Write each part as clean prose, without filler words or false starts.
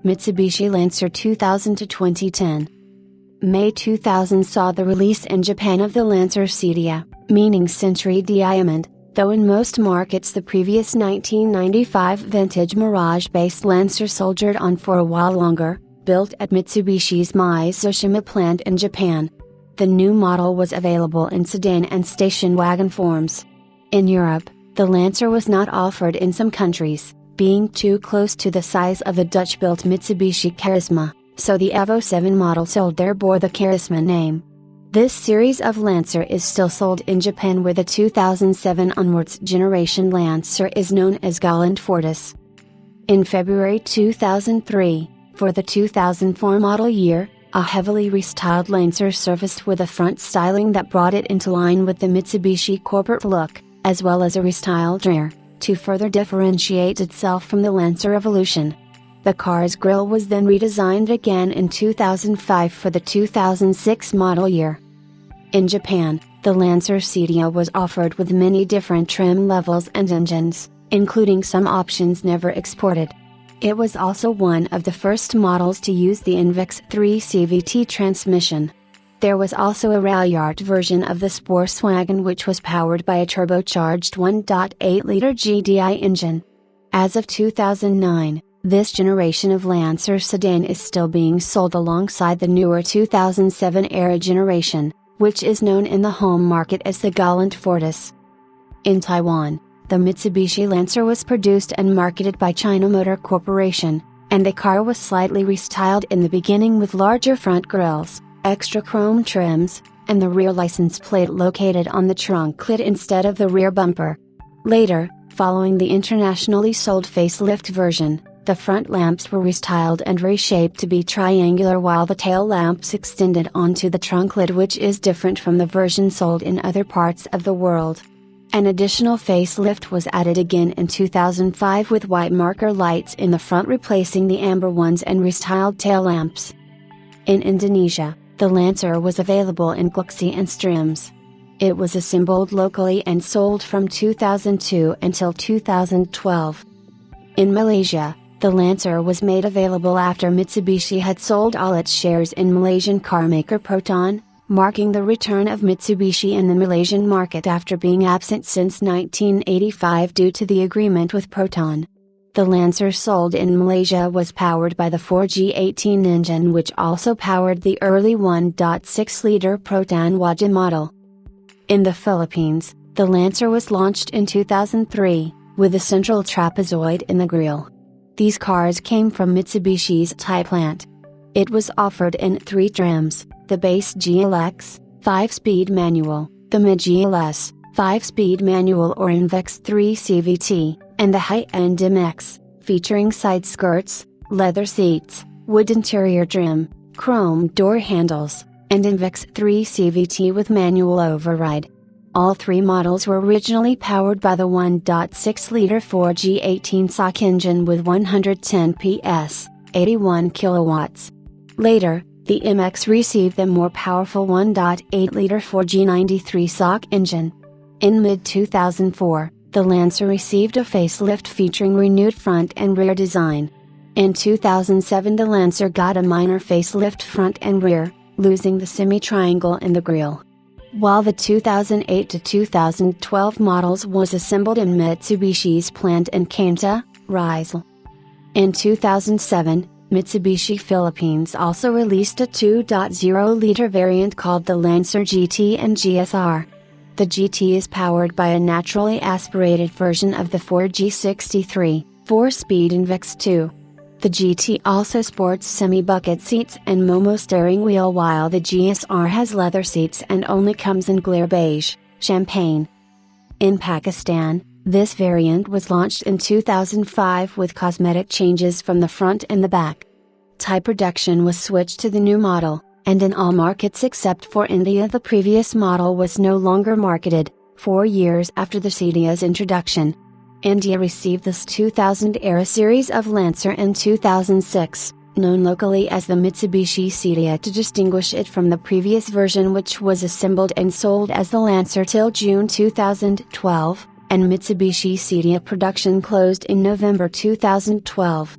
Mitsubishi Lancer 2000 to 2010. May 2000 saw the release in Japan of the Lancer Sedia, meaning Century Diamond, though in most markets the previous 1995 vintage Mirage-based Lancer soldiered on for a while longer, built at Mitsubishi's Mizushima plant in Japan. The new model was available in sedan and station wagon forms. In Europe, the Lancer was not offered in some countries, being too close to the size of the Dutch-built Mitsubishi Charisma, so the Evo 7 model sold there bore the Charisma name. This series of Lancer is still sold in Japan, where the 2007 onwards generation Lancer is known as Galant Fortis. In February 2003, for the 2004 model year, a heavily restyled Lancer surfaced with a front styling that brought it into line with the Mitsubishi corporate look, as well as a restyled rear, to further differentiate itself from the Lancer Evolution. The car's grille was then redesigned again in 2005 for the 2006 model year. In Japan, the Lancer Sedia was offered with many different trim levels and engines, including some options never exported. It was also one of the first models to use the Invex 3 CVT transmission. There was also a Ralliart version of the Sportswagen which was powered by a turbocharged 1.8-liter GDI engine. As of 2009, this generation of Lancer sedan is still being sold alongside the newer 2007 era generation, which is known in the home market as the Galant Fortis. In Taiwan, the Mitsubishi Lancer was produced and marketed by China Motor Corporation, and the car was slightly restyled in the beginning with larger front grilles, extra chrome trims, and the rear license plate located on the trunk lid instead of the rear bumper. Later, following the internationally sold facelift version, the front lamps were restyled and reshaped to be triangular while the tail lamps extended onto the trunk lid, which is different from the version sold in other parts of the world. An additional facelift was added again in 2005 with white marker lights in the front replacing the amber ones and restyled tail lamps. In Indonesia, the Lancer was available in Galaxy and Streams. It was assembled locally and sold from 2002 until 2012. In Malaysia, the Lancer was made available after Mitsubishi had sold all its shares in Malaysian carmaker Proton, marking the return of Mitsubishi in the Malaysian market after being absent since 1985 due to the agreement with Proton. The Lancer sold in Malaysia was powered by the 4G18 engine, which also powered the early 1.6-liter Proton Wajah model. In the Philippines, the Lancer was launched in 2003, with a central trapezoid in the grille. These cars came from Mitsubishi's Thai plant. It was offered in 3 trims, the base GLX, 5-speed manual, the mid GLS, 5-speed manual or Invex 3 CVT, and the high-end MX, featuring side skirts, leather seats, wood interior trim, chrome door handles, and Invex 3 CVT with manual override. All 3 models were originally powered by the 1.6-liter 4G18 SOC engine with 110 PS, 81 kilowatts. Later, the MX received the more powerful 1.8-liter 4G93 SOC engine. In mid-2004, the Lancer received a facelift featuring renewed front and rear design. In 2007 the Lancer got a minor facelift front and rear, losing the semi-triangle in the grille. While the 2008 to 2012 models was assembled in Mitsubishi's plant in Kanta, Rizal. In 2007, Mitsubishi Philippines also released a 2.0-liter variant called the Lancer GT and GSR. The GT is powered by a naturally aspirated version of the 4G63, 4-speed Invex 2. The GT also sports semi-bucket seats and Momo steering wheel, while the GSR has leather seats and only comes in glare beige, champagne. In Pakistan, this variant was launched in 2005 with cosmetic changes from the front and the back. Thai production was switched to the new model, and in all markets except for India the previous model was no longer marketed, 4 years after the Sedia's introduction. India received this 2000-era series of Lancer in 2006, known locally as the Mitsubishi Sedia to distinguish it from the previous version, which was assembled and sold as the Lancer till June 2012, and Mitsubishi Sedia production closed in November 2012.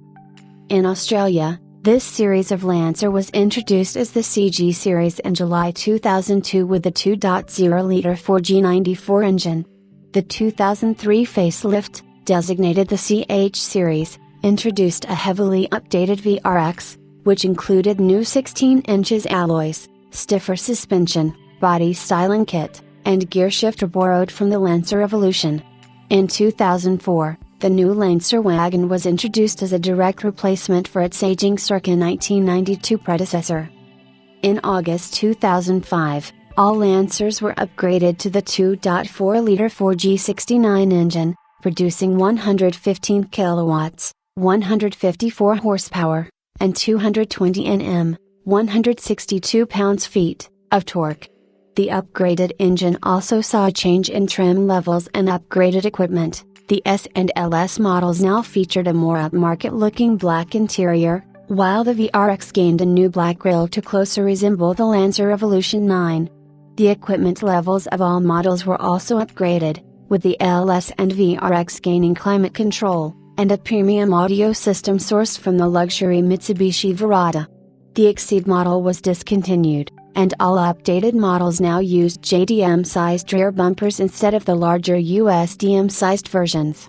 In Australia, this series of Lancer was introduced as the CG series in July 2002 with the 2.0-litre 4G94 engine. The 2003 facelift, designated the CH series, introduced a heavily updated VRX, which included new 16 inches alloys, stiffer suspension, body styling kit, and gear shifter borrowed from the Lancer Evolution. In 2004, the new Lancer wagon was introduced as a direct replacement for its aging circa 1992 predecessor. In August 2005, all Lancers were upgraded to the 2.4-litre 4G69 engine, producing 115 kilowatts, 154 horsepower, and 220 Nm, 162 pounds-feet, of torque. The upgraded engine also saw a change in trim levels and upgraded equipment. The S and LS models now featured a more upmarket-looking black interior, while the VRX gained a new black grille to closer resemble the Lancer Evolution 9. The equipment levels of all models were also upgraded, with the LS and VRX gaining climate control, and a premium audio system sourced from the luxury Mitsubishi Verada. The Exceed model was discontinued, and all updated models now used JDM-sized rear bumpers instead of the larger USDM-sized versions.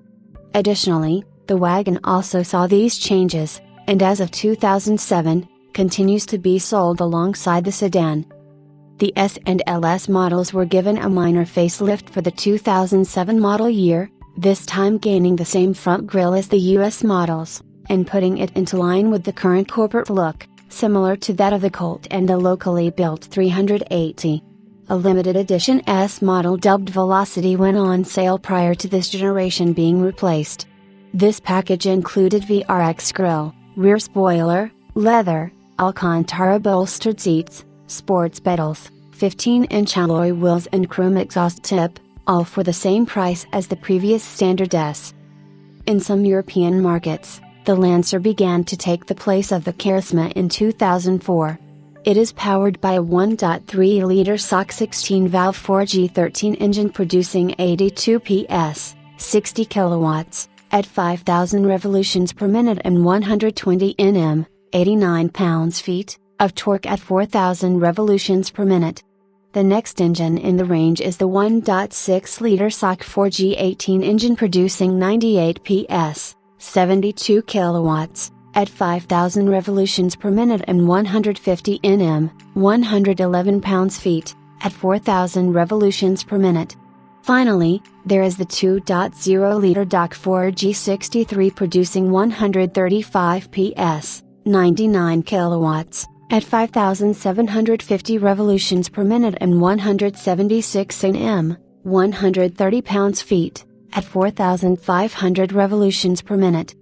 Additionally, the wagon also saw these changes, and as of 2007, continues to be sold alongside the sedan. The S and LS models were given a minor facelift for the 2007 model year, this time gaining the same front grille as the US models, and putting it into line with the current corporate look, similar to that of the Colt and the locally built 380. A limited edition S model dubbed Velocity went on sale prior to this generation being replaced. This package included VRX grille, rear spoiler, leather, Alcantara bolstered seats, sports pedals, 15-inch alloy wheels and chrome exhaust tip, all for the same price as the previous standard S. In some European markets, the Lancer began to take the place of the Charisma in 2004. It is powered by a 1.3-litre SOC 16-valve 4G13 engine producing 82 PS, 60 kilowatts, at 5,000 revolutions per minute and 120 Nm, 89 pounds-feet, of torque at 4,000 revolutions per minute. The next engine in the range is the 1.6-litre SOC 4G18 engine producing 98 PS, 72 kilowatts, at 5,000 revolutions per minute and 150 Nm, 111 pounds-feet, at 4,000 revolutions per minute. Finally, there is the 2.0-litre DOC 4G63 producing 135 PS, 99 kilowatts, at 5,750 revolutions per minute and 176 Nm, 130 pounds-feet, at 4,500 revolutions per minute.